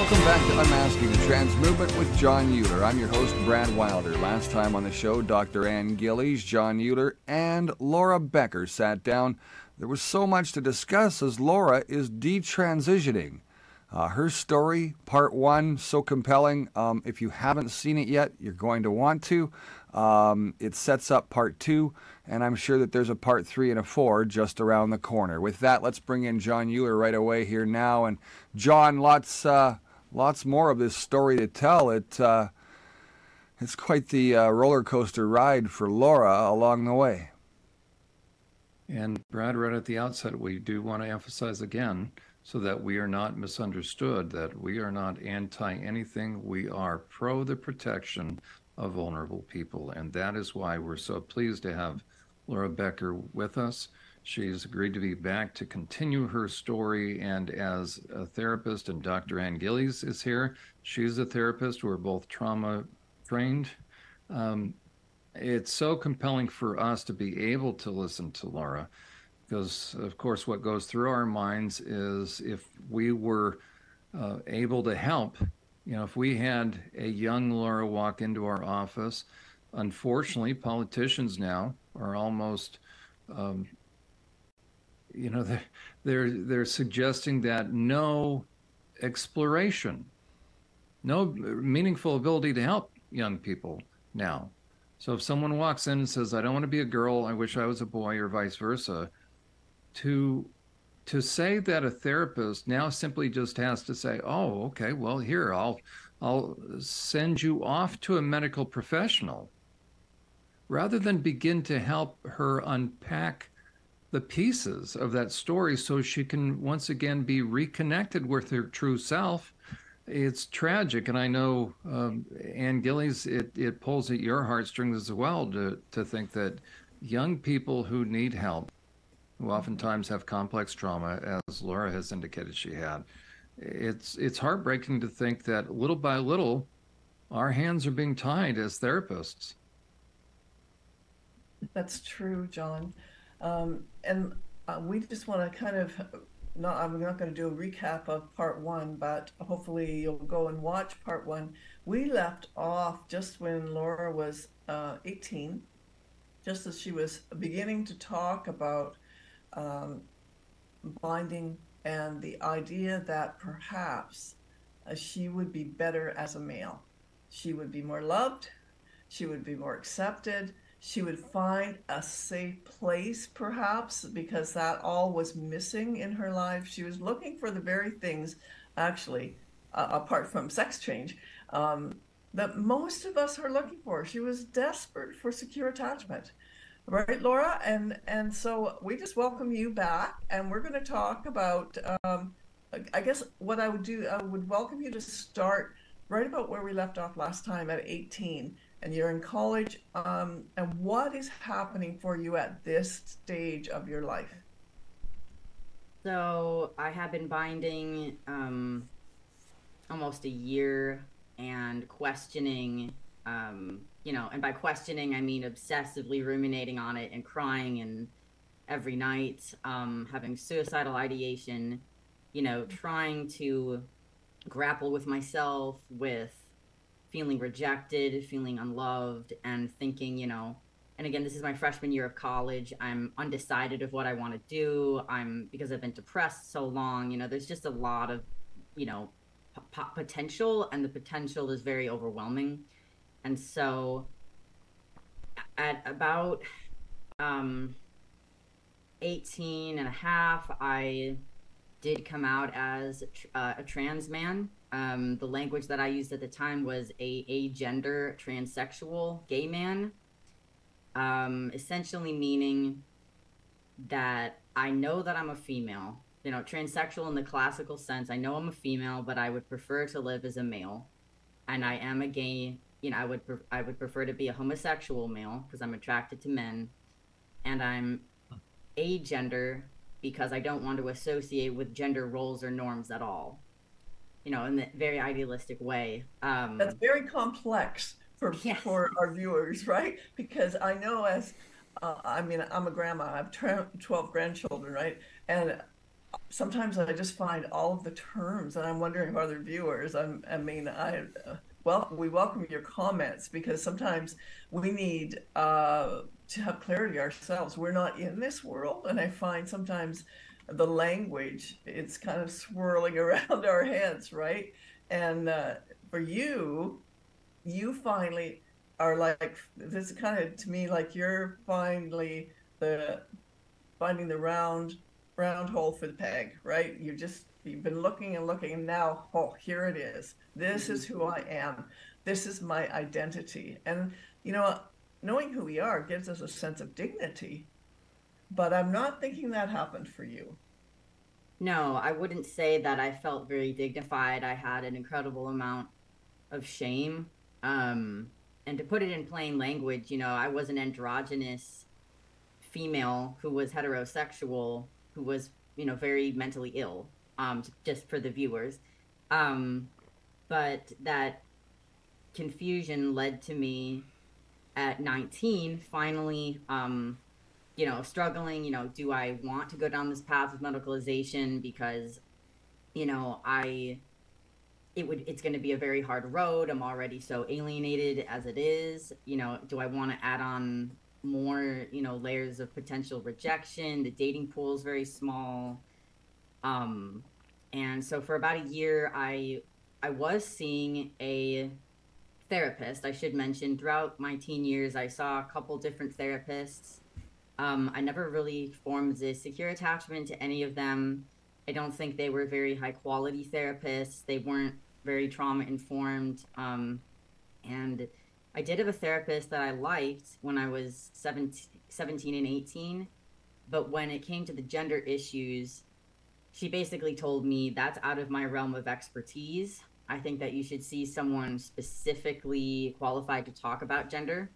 Welcome back to Unmasking the Trans Movement with John Euler. I'm your host, Brad Wilder. Last time on the show, Dr. Ann Gillies, John Euler, and Laura Becker sat down. There was so much to discuss as Laura is detransitioning. Her story, part one, so compelling. If you haven't seen it yet, you're going to want to. It sets up part two, and I'm sure that there's a part three and a four just around the corner. With that, let's bring in John Euler right away here now. And John, lots more of this story to tell. It's quite the roller coaster ride for Laura along the way. And Brad, right at the outset, we do want to emphasize again, so that we are not misunderstood, that we are not anti-anything. We are pro the protection of vulnerable people. And that is why we're so pleased to have Laura Becker with us. She's agreed to be back to continue her story. And as a therapist, and Dr. Ann Gillies is here, she's a therapist. We're both trauma trained. It's so compelling for us to be able to listen to Laura, because, of course, what goes through our minds is if we were able to help, if we had a young Laura walk into our office, unfortunately, politicians now are almost, they're suggesting that no exploration, no meaningful ability to help young people now. So if someone walks in and says, I don't want to be a girl, I wish I was a boy, or vice versa, to say that a therapist now simply just has to say, oh, okay, well, here, I'll send you off to a medical professional, rather than begin to help her unpack the pieces of that story so she can once again be reconnected with her true self. It's tragic. And I know, Ann Gillies, it pulls at your heartstrings as well to think that young people who need help, who oftentimes have complex trauma, as Laura has indicated she had, it's heartbreaking to think that little by little, our hands are being tied as therapists. That's true, John. And we just want to kind of, I'm not going to do a recap of part one, but hopefully you'll go and watch part one. We left off just when Laura was 18, just as she was beginning to talk about binding and the idea that perhaps she would be better as a male. She would be more loved. She would be more accepted. She would find a safe place, perhaps, because that all was missing in her life. She was looking for the very things, actually, apart from sex change, that most of us are looking for. She was desperate for secure attachment. Right, Laura? And so we just welcome you back, and we're going to talk about, I guess what I would do, I would welcome you to start right about where we left off last time at 18, and you're in college, and what is happening for you at this stage of your life? So I have been binding almost a year and questioning, and by questioning, I mean obsessively ruminating on it and crying and every night, having suicidal ideation, trying to grapple with myself, with feeling rejected, feeling unloved, and thinking, and again, this is my freshman year of college. I'm undecided of what I want to do. Because I've been depressed so long, there's just a lot of, potential, and the potential is very overwhelming. And so at about 18 and a half, I did come out as a trans man. The language that I used at the time was a agender transsexual gay man, essentially meaning that I know that I'm a female, transsexual in the classical sense. I know I'm a female, but I would prefer to live as a male, and I am a gay. I would prefer to be a homosexual male because I'm attracted to men, and I'm agender because I don't want to associate with gender roles or norms at all, in a very idealistic way. That's very complex for our viewers, right? Because I know I'm a grandma, I have 12 grandchildren, right? And sometimes I just find all of the terms, and I'm wondering if other viewers. I mean, well, we welcome your comments because sometimes we need to have clarity ourselves. We're not in this world, and I find sometimes the language it's kind of swirling around our heads, right? And for you, you finally are like this is kind of to me like you're finally the finding the round hole for the peg, right? You've been looking and looking, and now, oh, here it is. This Mm-hmm. is who I am. This is my identity. And you know, knowing who we are gives us a sense of dignity. But I'm not thinking that happened for you. No, I wouldn't say that I felt very dignified. I had an incredible amount of shame. Um, and to put it in plain language, I was an androgynous female who was heterosexual, who was, very mentally ill, just for the viewers. Um, but that confusion led to me at 19 finally, struggling, do I want to go down this path of medicalization? Because, I it's going to be a very hard road. I'm already so alienated as it is. Do I want to add on more, layers of potential rejection? The dating pool is very small. Um, and so for about a year, I was seeing a therapist. I should mention throughout my teen years, I saw a couple different therapists. I never really formed a secure attachment to any of them. I don't think they were very high quality therapists. They weren't very trauma informed. And I did have a therapist that I liked when I was 17 and 18. But when it came to the gender issues, she basically told me that's out of my realm of expertise. I think that you should see someone specifically qualified to talk about gender.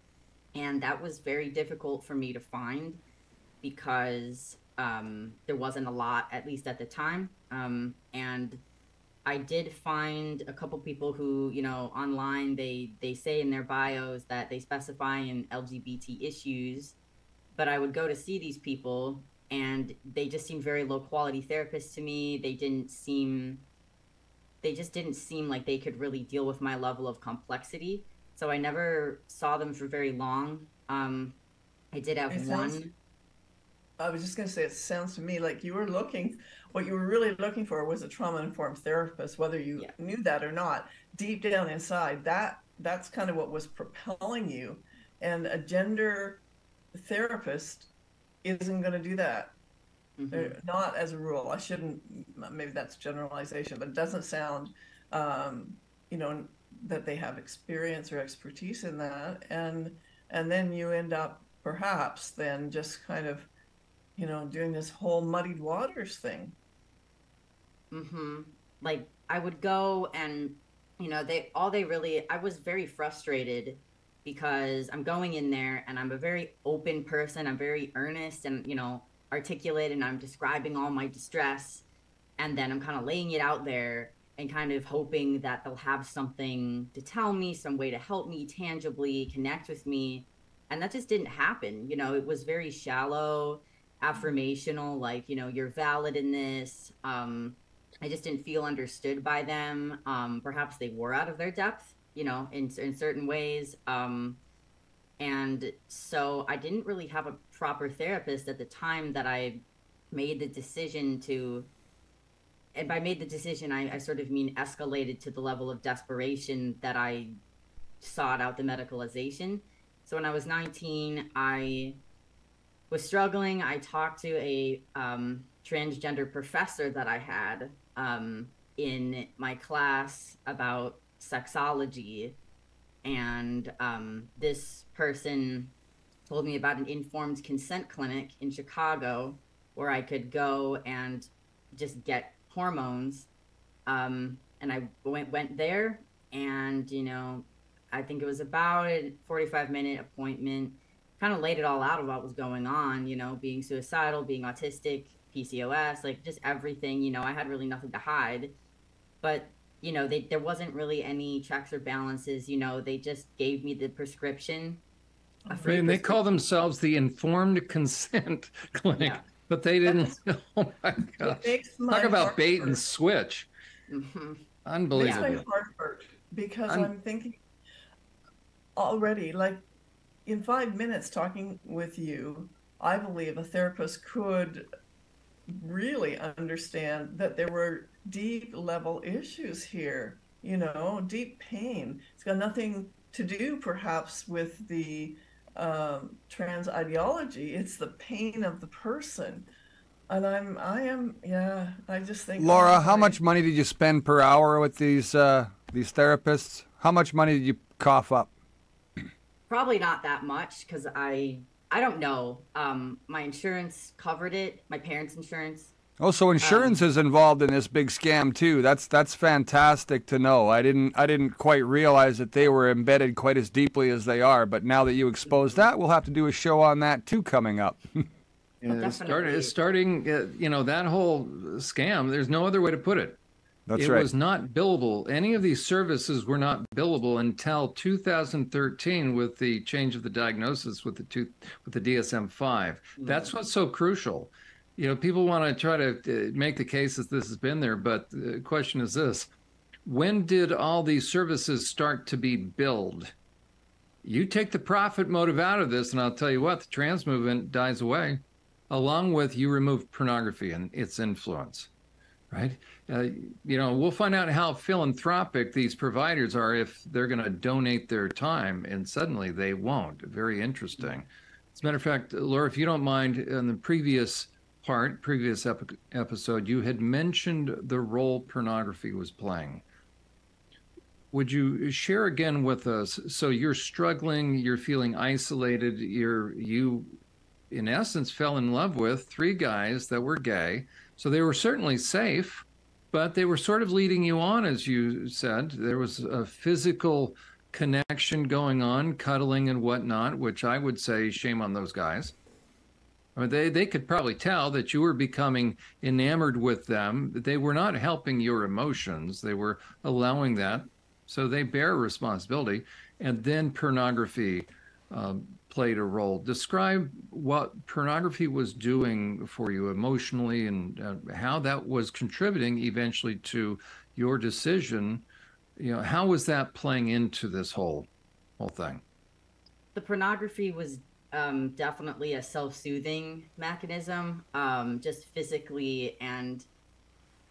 And that was very difficult for me to find because there wasn't a lot, at least at the time. And I did find a couple people who, online, they say in their bios that they specify in LGBT issues, but I would go to see these people and they just seemed very low quality therapists to me. They just didn't seem like they could really deal with my level of complexity. So I never saw them for very long. I did have It sounds, one. I was just going to say, it sounds to me like what you were really looking for was a trauma-informed therapist, whether you Yeah. knew that or not. Deep down inside, that's kind of what was propelling you. And a gender therapist isn't going to do that. Mm-hmm. They're not as a rule. I shouldn't, maybe that's generalization, but it doesn't sound, um, you know, that they have experience or expertise in that. And then you end up perhaps then just kind of, doing this whole muddied waters thing. Mm-hmm. Like I would go and I was very frustrated because I'm going in there and I'm a very open person. I'm very earnest and, articulate, and I'm describing all my distress, and then I'm kind of laying it out there and kind of hoping that they'll have something to tell me, some way to help me tangibly connect with me. And that just didn't happen. It was very shallow, affirmational, like, you're valid in this. I just didn't feel understood by them. Perhaps they were out of their depth, in certain ways. And so I didn't really have a proper therapist at the time that I made the decision to, and by made the decision, I sort of mean escalated to the level of desperation that I sought out the medicalization. So when I was 19, I was struggling. I talked to a transgender professor that I had in my class about sexology. And this person told me about an informed consent clinic in Chicago where I could go and just get hormones. And I went there, and I think it was about a 45-minute appointment. Kind of laid it all out of what was going on. Being suicidal, being autistic, PCOS, like just everything. I had really nothing to hide, but there wasn't really any checks or balances. They just gave me the prescription, a free And they call prescription. themselves the Informed Consent Clinic. Yeah. But they didn't. Oh my It gosh! makes my Talk about heart bait and hurt. switch. Hmm. Makes Unbelievable. my heart hurt because Un- I'm thinking already, like in 5 minutes talking with you, I believe a therapist could really understand that there were deep level issues here, deep pain. It's got nothing to do perhaps with the trans ideology. It's the pain of the person. And yeah, I just think, oh Laura, how boy. much money did you spend per hour with these therapists? How much money did you cough up? Probably not that much because I don't know. My insurance covered it. My parents' insurance. Oh, so insurance Um, is involved in this big scam too. That's fantastic to know. I didn't quite realize that they were embedded quite as deeply as they are. But now that you expose that, we'll have to do a show on that too coming up. definitely. starting, that whole scam. There's no other way to put it. That's It right. was not billable. Any of these services were not billable until 2013 with the change of the diagnosis with the DSM-5. That's what's so crucial. People want to try to make the case that this has been there, but the question is this: when did all these services start to be billed? You take the profit motive out of this, and I'll tell you what, the trans movement dies away, along with you remove pornography and its influence. Right? We'll find out how philanthropic these providers are if they're going to donate their time, and suddenly they won't. Very interesting. As a matter of fact, Laura, if you don't mind, in the previous episode, you had mentioned the role pornography was playing. Would you share again with us? So you're struggling, you're feeling isolated, you in essence fell in love with three guys that were gay. So they were certainly safe, but they were sort of leading you on, as you said. There was a physical connection going on, cuddling and whatnot, which I would say shame on those guys. I mean, they could probably tell that you were becoming enamored with them. They were not helping your emotions. They were allowing that. So they bear responsibility. And then pornography played a role. Describe what pornography was doing for you emotionally and how that was contributing eventually to your decision. How was that playing into this whole thing? The pornography was definitely a self-soothing mechanism, just physically and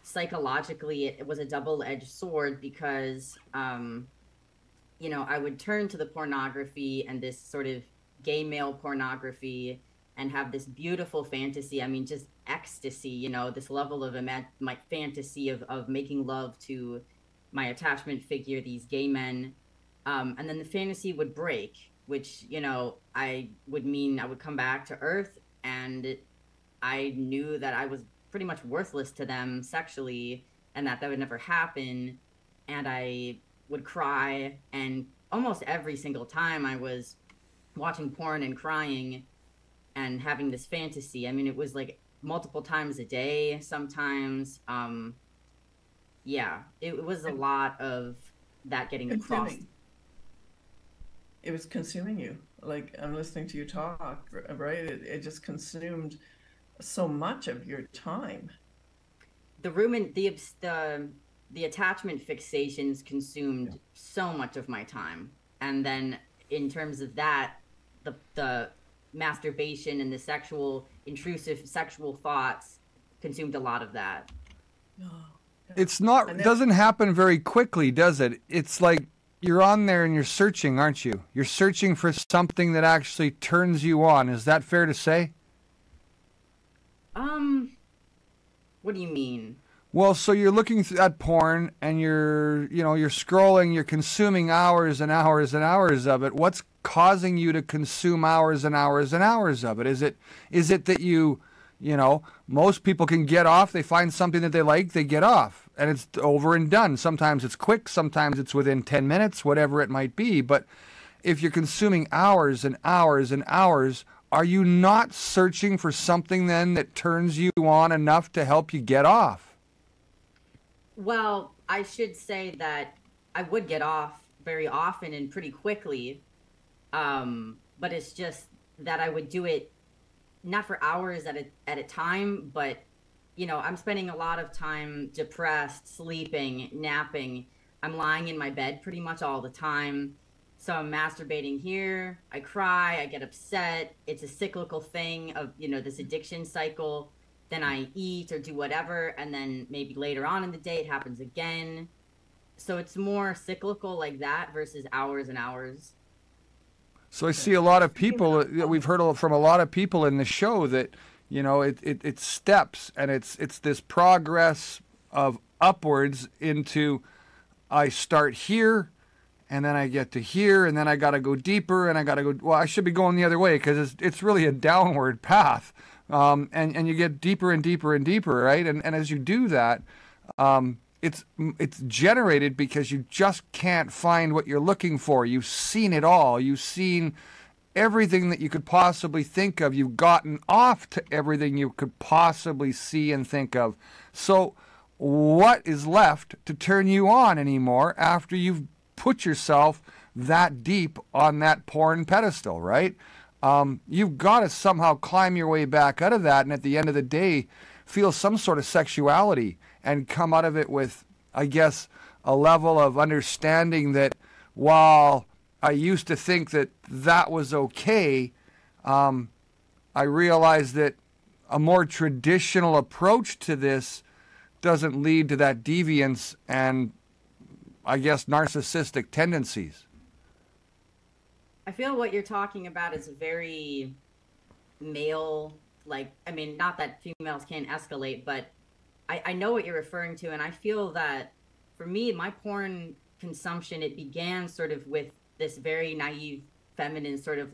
psychologically. It was a double-edged sword because I would turn to the pornography and this sort of gay male pornography and have this beautiful fantasy. I mean, just ecstasy, this level of my fantasy of making love to my attachment figure, these gay men. And then the fantasy would break, which, I would come back to Earth, and I knew that I was pretty much worthless to them sexually, and that would never happen. And I would cry, and almost every single time I was watching porn and crying and having this fantasy. I mean, it was like multiple times a day sometimes. Yeah, it was a lot of that getting crossed. It was consuming you. Like, I'm listening to you talk, right? It just consumed so much of your time. The attachment fixations consumed so much of my time, and then in terms of that, the masturbation and the intrusive sexual thoughts consumed a lot of that. It's not. It doesn't happen very quickly, does it? It's like you're on there and you're searching, aren't you? You're searching for something that actually turns you on. Is that fair to say? What do you mean? Well, so you're looking at porn and you're scrolling, you're consuming hours and hours and hours of it. What's causing you to consume hours and hours and hours of it? Is it that most people can get off, they find something that they like, they get off, and it's over and done. Sometimes it's quick, sometimes it's within 10 minutes, whatever it might be. But if you're consuming hours and hours and hours, are you not searching for something then that turns you on enough to help you get off? Well, I should say that I would get off very often and pretty quickly. But it's just that I would do it not for hours at a time, but I'm spending a lot of time depressed, sleeping, napping. I'm lying in my bed pretty much all the time. So I'm masturbating here. I cry. I get upset. It's a cyclical thing of, this addiction cycle. Then I eat or do whatever. And then maybe later on in the day, it happens again. So it's more cyclical like that versus hours and hours. So I see a lot of people, we've heard from a lot of people in the show that, it's steps, and it's this progress of upwards into, I start here, and then I get to here, and then I got to go deeper, and I got to go, well, I should be going the other way, because it's really a downward path. And you get deeper and deeper and deeper, right? And as you do that, it's generated because you just can't find what you're looking for. You've seen it all. You've seen everything that you could possibly think of. You've gotten off to everything you could possibly see and think of. So what is left to turn you on anymore after you've put yourself that deep on that porn pedestal, right? You've got to somehow climb your way back out of that, and at the end of the day, feel some sort of sexuality and come out of it with, I guess, a level of understanding that while I used to think that that was okay, I realized that a more traditional approach to this doesn't lead to that deviance and, I guess, narcissistic tendencies. I feel what you're talking about is very male, not that females can't escalate, but I know what you're referring to. And I feel that for me, my porn consumption, it began sort of with this very naive, feminine sort of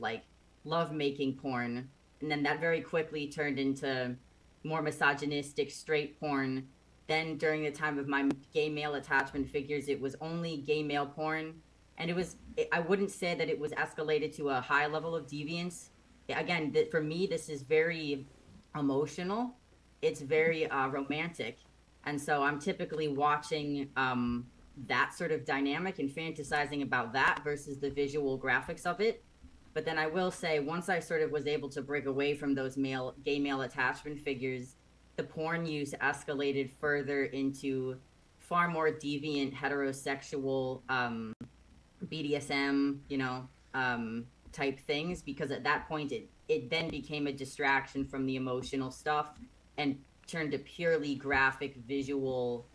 love-making porn. And then that very quickly turned into more misogynistic, straight porn. Then during the time of my gay male attachment figures, it was only gay male porn. And I wouldn't say that it was escalated to a high level of deviance. Again, for me, this is very emotional. It's very romantic. And so I'm typically watching that sort of dynamic and fantasizing about that versus the visual graphics of it. But then I will say, once I sort of was able to break away from those gay male attachment figures, the porn use escalated further into far more deviant heterosexual BDSM, type things, because at that point it then became a distraction from the emotional stuff and turned to purely graphic visual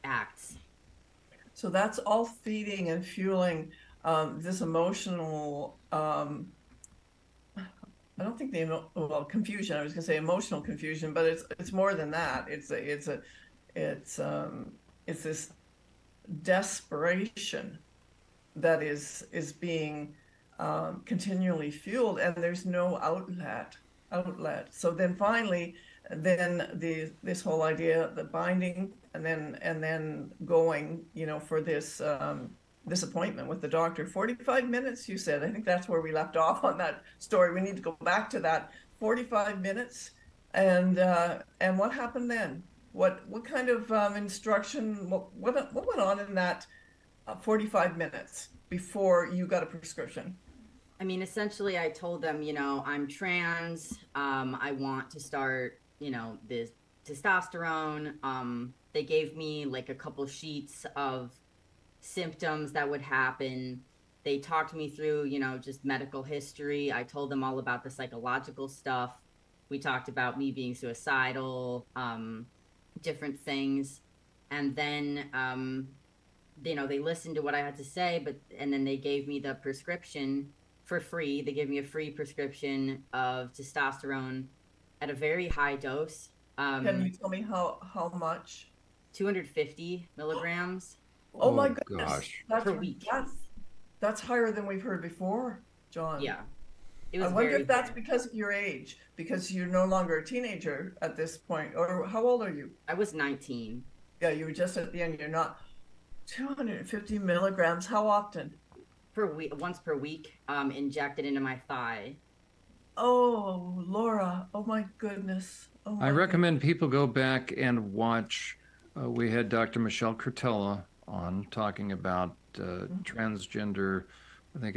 acts. So that's all feeding and fueling this emotional. I don't think confusion. I was going to say emotional confusion, but it's more than that. It's this desperation that is being continually fueled, and there's no outlet. So then finally, this whole idea, the binding, and then going, for this this appointment with the doctor. 45 minutes, you said. I think that's where we left off on that story. We need to go back to that 45 minutes. And what happened then? What kind of instruction? What went on in that 45 minutes before you got a prescription? I mean, essentially, I told them, I'm trans. I want to start, this testosterone. They gave me a couple sheets of symptoms that would happen. They talked me through, just medical history. I told them all about the psychological stuff. We talked about me being suicidal, different things. And then, they listened to what I had to say, and then they gave me the prescription for free. They gave me a free prescription of testosterone at a very high dose. Can you tell me how much? 250 milligrams. Oh my goodness. Gosh. Per week. That's higher than we've heard before, John. Yeah. I wonder if that's because of your age, because you're no longer a teenager at this point. Or how old are you? I was 19. Yeah, you were just at the end. You're not. 250 milligrams. How often? Once per week, injected into my thigh. Oh, Laura. Oh my goodness. Oh my I recommend people go back and watch. We had Dr. Michelle Curtella on talking about transgender I think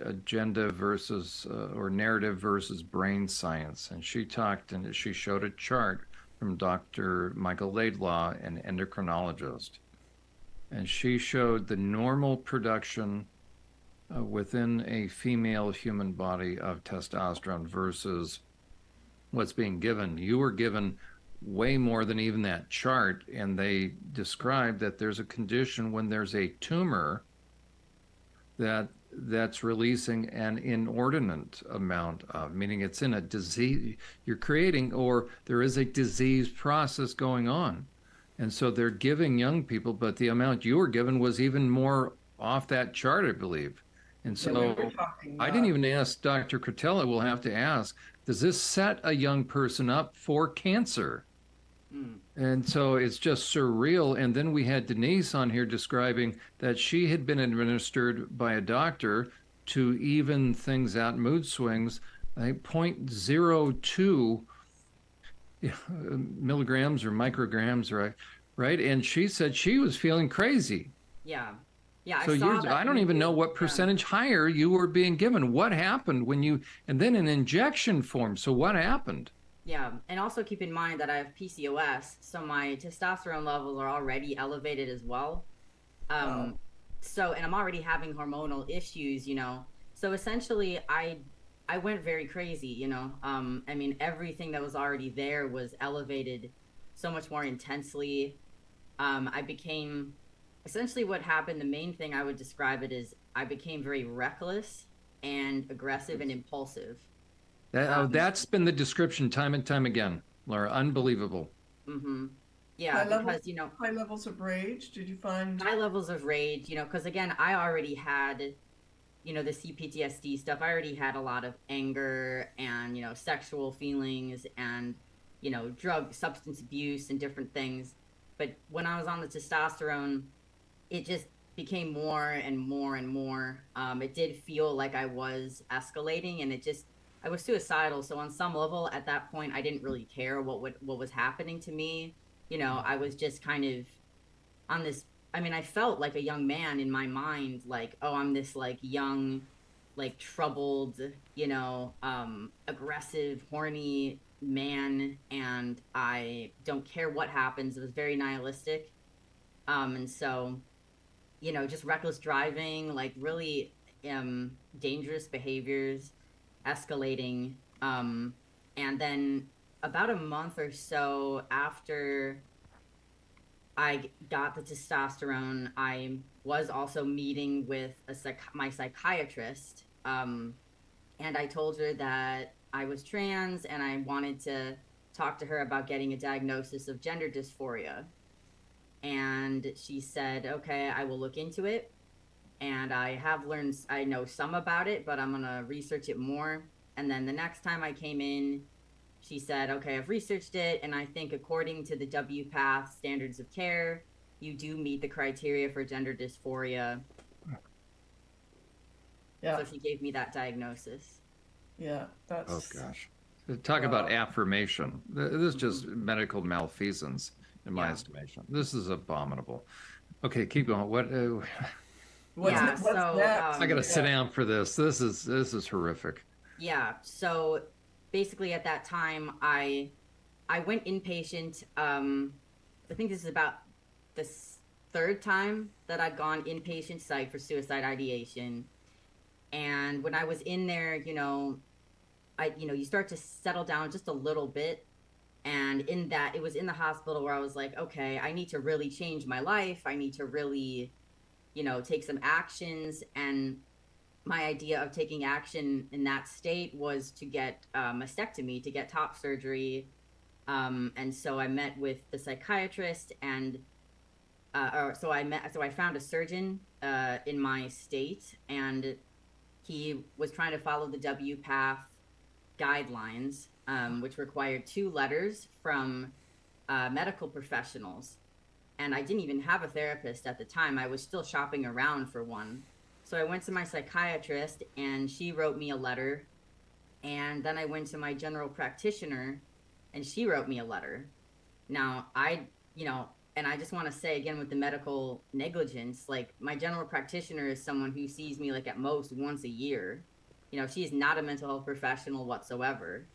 agenda versus or narrative versus brain science. And she talked and she showed a chart from Dr. Michael Laidlaw, an endocrinologist. And she showed the normal production within a female human body of testosterone versus what's being given. You were given way more than even that chart. And they described that there's a condition when there's a tumor that's releasing an inordinate amount of, meaning it's in a disease you're creating, or there is a disease process going on. And so they're giving young people, but the amount you were given was even more off that chart, I believe. And so I didn't even ask Dr. Cretella, we'll have to ask, does this set a young person up for cancer? And so it's just surreal. And then we had Denise on here describing that she had been administered by a doctor to even things out, mood swings, I think 0.02 milligrams or micrograms, right? And she said she was feeling crazy. Yeah. Yeah. So I don't even know what percentage higher you were being given. What happened when you, and then an injection form. So what happened? Yeah, and also keep in mind that I have PCOS, so my testosterone levels are already elevated as well. So, and I'm already having hormonal issues, you know. So essentially, I went very crazy, you know. I mean, everything that was already there was elevated so much more intensely. I became, essentially what happened, the main thing I would describe it is I became very reckless and aggressive and impulsive. That's been the description time and time again, Laura. Unbelievable. Mm-hmm. Yeah, because, you know, high levels of rage. Did you find high levels of rage? You know, because again, I already had, you know, the CPTSD stuff. I already had a lot of anger and, you know, sexual feelings and, you know, drug, substance abuse and different things. But when I was on the testosterone, it just became more and more and more. It did feel like I was escalating, and I was suicidal. So on some level at that point, I didn't really care what was happening to me. You know, I was just kind of on this, I mean, I felt like a young man in my mind, like, oh, I'm this like young, like troubled, you know, aggressive, horny man. And I don't care what happens. It was very nihilistic. And so, you know, just reckless driving, like really dangerous behaviors, escalating. And then about a month or so after I got the testosterone, I was also meeting with my psychiatrist. And I told her that I was trans and I wanted to talk to her about getting a diagnosis of gender dysphoria. And she said, okay, I will look into it. And I know some about it, but I'm going to research it more. And then the next time I came in, she said, okay, I've researched it. And I think according to the WPATH standards of care, you do meet the criteria for gender dysphoria. Yeah. So she gave me that diagnosis. Yeah, that's... Oh, gosh. Talk about affirmation. This is just medical malfeasance, in my estimation. This is abominable. Okay, keep going. What's next? I got to sit down for this. This is horrific. Yeah. So basically at that time, I went inpatient. I think this is about the third time that I've gone inpatient psych for suicide ideation. And when I was in there, you know, you start to settle down just a little bit. And in that, it was in the hospital where I was like, okay, I need to really change my life. I need to really, you know, take some actions. And my idea of taking action in that state was to get mastectomy, to get top surgery. And so I met with the psychiatrist, and so I found a surgeon in my state, and he was trying to follow the WPATH guidelines, which required 2 letters from medical professionals. And I didn't even have a therapist at the time. I was still shopping around for one. So I went to my psychiatrist, and she wrote me a letter. And then I went to my general practitioner, and she wrote me a letter. Now, And I just want to say again with the medical negligence, like my general practitioner is someone who sees me like at most once a year. She is not a mental health professional whatsoever.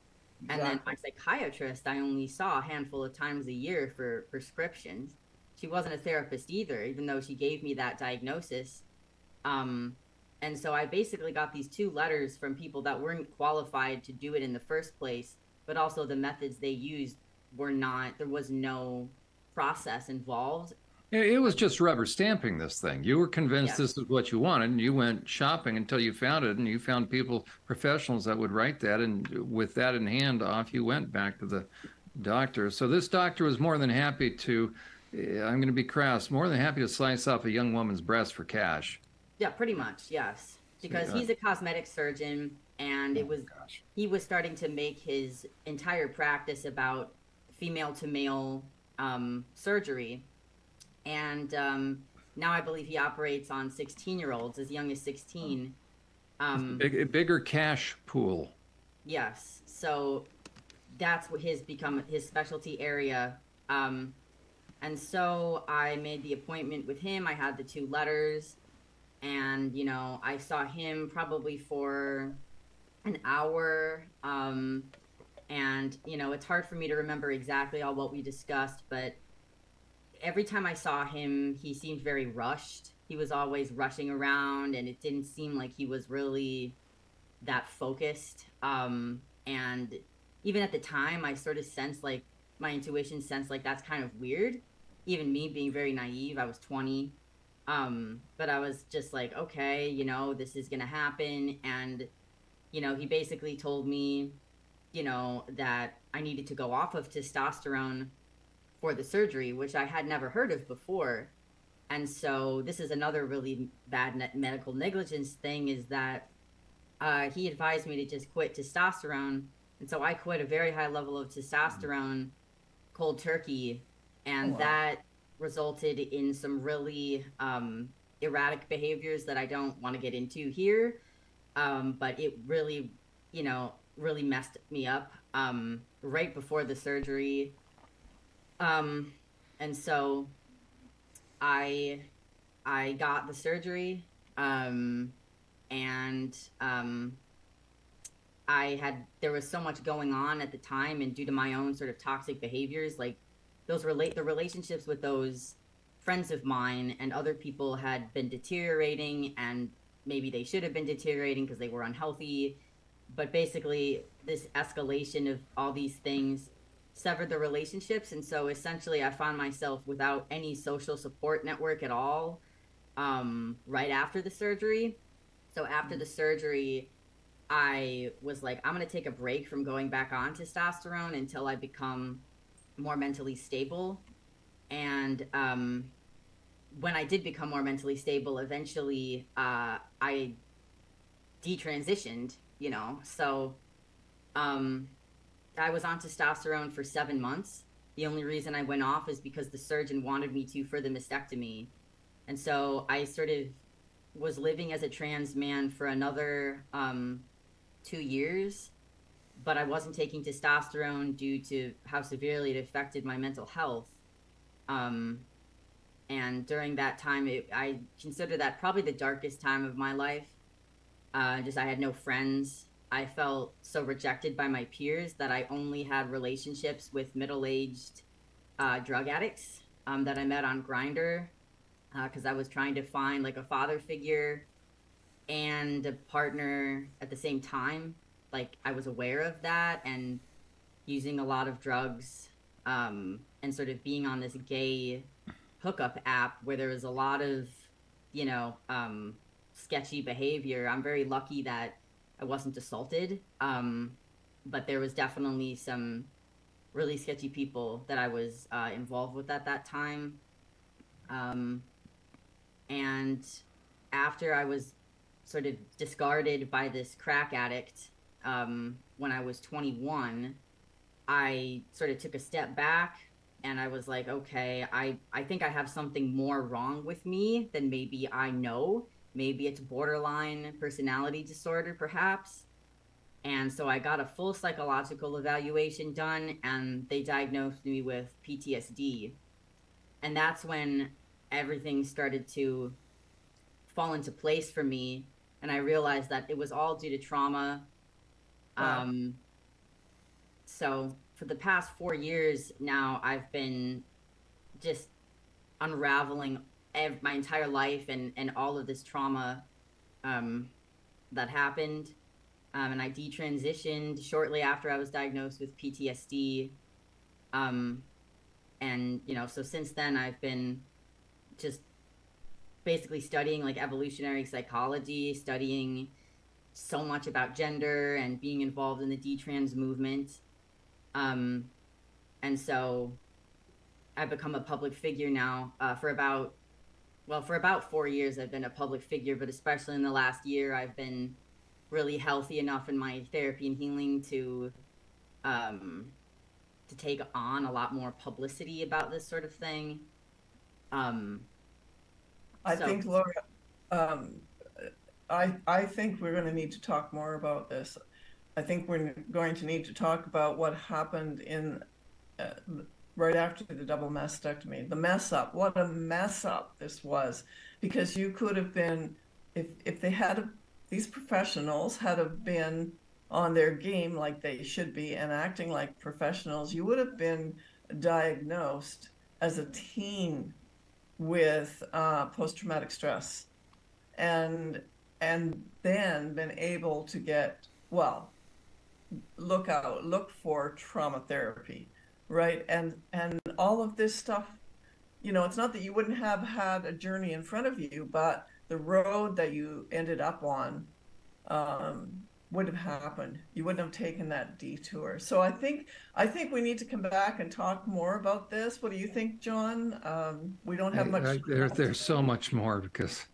And then my Exactly. psychiatrist, I only saw a handful of times a year for prescriptions. She wasn't a therapist either, even though she gave me that diagnosis. Um, and so I basically got these two letters from people that weren't qualified to do it in the first place, but also the methods they used were not, there was no process involved. It was just rubber stamping this thing. You were convinced this Yes. is what you wanted, and you went shopping until you found it, and you found people, professionals that would write that, and with that in hand, off you went back to the doctor. So this doctor was more than happy to, I'm going to be crass, more than happy to slice off a young woman's breast for cash. Yeah, pretty much, yes. Because Yeah. he's a cosmetic surgeon, and Oh, gosh. he was starting to make his entire practice about female to male surgery. And now I believe he operates on 16-year-olds as young as 16. A bigger cash pool. Yes, so that's what his become his specialty area. And so I made the appointment with him. I had the two letters, and I saw him probably for an hour. And it's hard for me to remember exactly all what we discussed, but every time I saw him, he seemed very rushed. He was always rushing around, and it didn't seem like he was really that focused. And even at the time, I sort of sensed like my intuition sensed like that's kind of weird. Even me being very naive, I was 20. But I was just like, okay, this is gonna happen. And, he basically told me, that I needed to go off of testosterone for the surgery, which I had never heard of before. And so this is another really bad medical negligence thing is that he advised me to just quit testosterone. And so I quit a very high level of testosterone cold turkey. Oh, And wow. that resulted in some really erratic behaviors that I don't want to get into here. But it really, really messed me up right before the surgery. Um, and so I I got the surgery, um, and there was so much going on at the time, and due to my own sort of toxic behaviors, like the relationships with those friends of mine and other people had been deteriorating, and maybe they should have been deteriorating because they were unhealthy. But basically, this escalation of all these things severed the relationships, and so essentially, I found myself without any social support network at all. Right after the surgery. So after the surgery, I was like, I'm going to take a break from going back on testosterone until I become more mentally stable. And when I did become more mentally stable, eventually I detransitioned, So um, I was on testosterone for 7 months. The only reason I went off is because the surgeon wanted me to for the mastectomy. And so I sort of was living as a trans man for another 2 years, but I wasn't taking testosterone due to how severely it affected my mental health. Um, and during that time, I consider that probably the darkest time of my life. Just I had no friends. I felt so rejected by my peers that I only had relationships with middle-aged drug addicts that I met on Grindr because I was trying to find like a father figure and a partner at the same time. Like I was aware of that and using a lot of drugs and sort of being on this gay hookup app where there was a lot of, sketchy behavior. I'm very lucky that I wasn't assaulted, but there was definitely some really sketchy people that I was involved with at that time. Um, and after I was sort of discarded by this crack addict when I was 21, I sort of took a step back and I was like, okay, I think I have something more wrong with me than maybe I know. Maybe it's borderline personality disorder, perhaps. And so I got a full psychological evaluation done and they diagnosed me with PTSD. And that's when everything started to fall into place for me. And I realized that it was all due to trauma. Wow. So for the past 4 years now, I've been just unraveling my entire life and all of this trauma that happened. And I detransitioned shortly after I was diagnosed with PTSD. And, so since then I've been just basically studying like evolutionary psychology, studying so much about gender and being involved in the detrans movement. And so I've become a public figure now for about 4 years. I've been a public figure, but especially in the last year, I've been really healthy enough in my therapy and healing to take on a lot more publicity about this sort of thing. I think, Laura, I think we're going to need to talk more about this. I think we're going to need to talk about what happened in right after the double mastectomy, the mess up. What a mess up this was, because you could have been, if they had these professionals had have been on their game like they should be and acting like professionals, you would have been diagnosed as a teen with post-traumatic stress, and then been able to get, well, look for trauma therapy, right? And all of this stuff, it's not that you wouldn't have had a journey in front of you, but the road that you ended up on would have happened. You wouldn't have taken that detour. So I think we need to come back and talk more about this. What do you think, John? We don't have much. There's so much more, because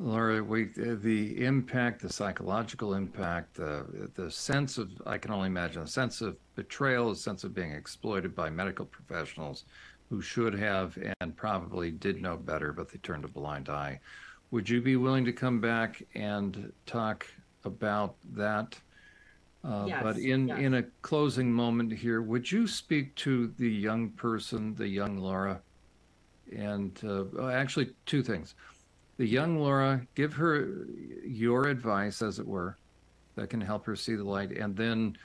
Laura, the impact, the psychological impact, the sense of, I can only imagine, a sense of betrayal, a sense of being exploited by medical professionals who should have and probably did know better, but they turned a blind eye. Would you be willing to come back and talk about that? Yes, but in a closing moment here, would you speak to the young person, the young Laura? And actually, two things. The young Laura, give her your advice, as it were, that can help her see the light. And then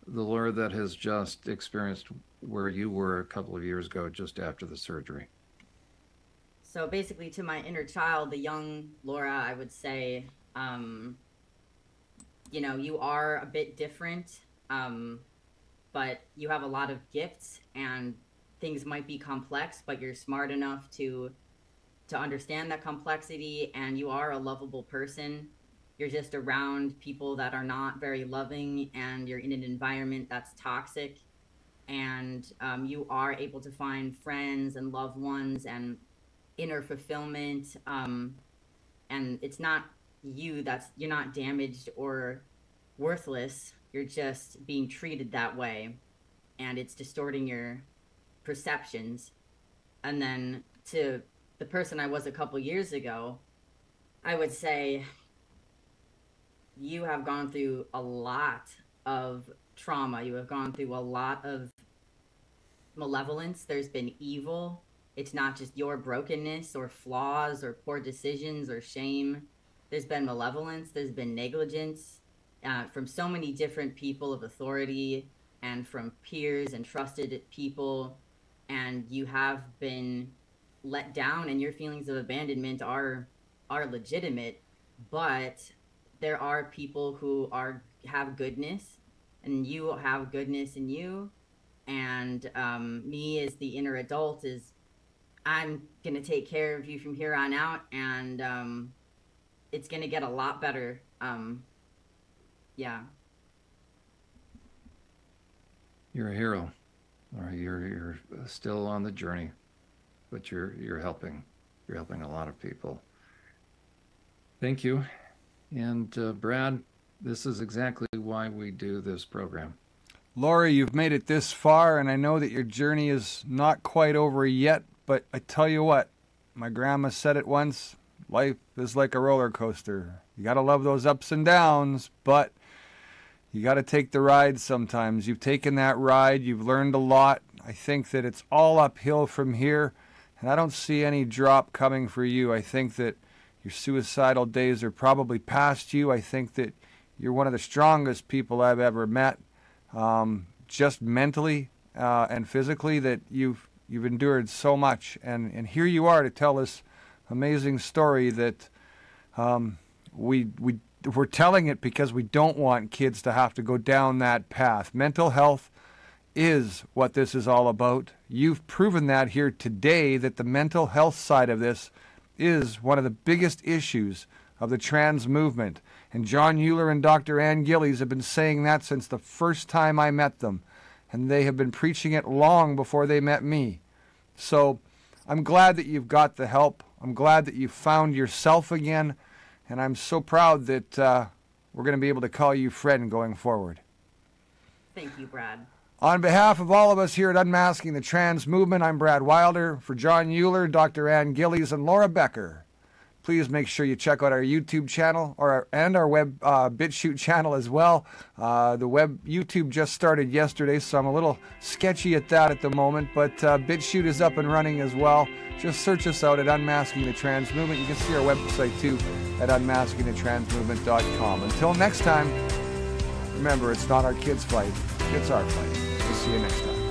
the Laura that has just experienced where you were a couple of years ago, just after the surgery. So basically, to my inner child, the young Laura, I would say, you are a bit different, but you have a lot of gifts, and things might be complex, but you're smart enough to understand that complexity, and you are a lovable person. You're just around people that are not very loving, and you're in an environment that's toxic, and you are able to find friends and loved ones and inner fulfillment, and it's not you're not damaged or worthless. You're just being treated that way, and it's distorting your perceptions. And then to the person I was a couple years ago, I would say you have gone through a lot of trauma. You have gone through a lot of malevolence. There's been evil. It's not just your brokenness or flaws or poor decisions or shame. There's been malevolence. There's been negligence from so many different people of authority and from peers and trusted people. And you have been let down, and your feelings of abandonment are legitimate. But there are people who have goodness, and you have goodness in you. And me as the inner adult I'm going to take care of you from here on out, and it's going to get a lot better. Yeah. You're a hero, or you're still on the journey, but you're helping a lot of people. Thank you. And Brad, this is exactly why we do this program. Laura, you've made it this far, and I know that your journey is not quite over yet, but I tell you what, my grandma said it once, life is like a roller coaster. You got to love those ups and downs, but you got to take the ride sometimes. You've taken that ride. You've learned a lot. I think that it's all uphill from here. And I don't see any drop coming for you. I think that your suicidal days are probably past you. I think that you're one of the strongest people I've ever met, just mentally and physically, that you've endured so much. And here you are to tell this amazing story that we're telling it because we don't want kids to have to go down that path. Mental health is what this is all about. You've proven that here today, that the mental health side of this is one of the biggest issues of the trans movement. And John Euler and Dr. Ann Gillies have been saying that since the first time I met them. And they have been preaching it long before they met me. So I'm glad that you've got the help. I'm glad that you found yourself again. And I'm so proud that we're going to be able to call you friend going forward. Thank you, Brad. On behalf of all of us here at Unmasking the Trans Movement, I'm Brad Wilder. For John Euler, Dr. Ann Gillies, and Laura Becker, please make sure you check out our YouTube channel and our web BitChute channel as well. The web YouTube just started yesterday, so I'm a little sketchy at that at the moment, but BitChute is up and running as well. Just search us out at Unmasking the Trans Movement. You can see our website too at unmaskingthetransmovement.com. Until next time, remember, it's not our kids' fight, it's our fight. We'll see you next time.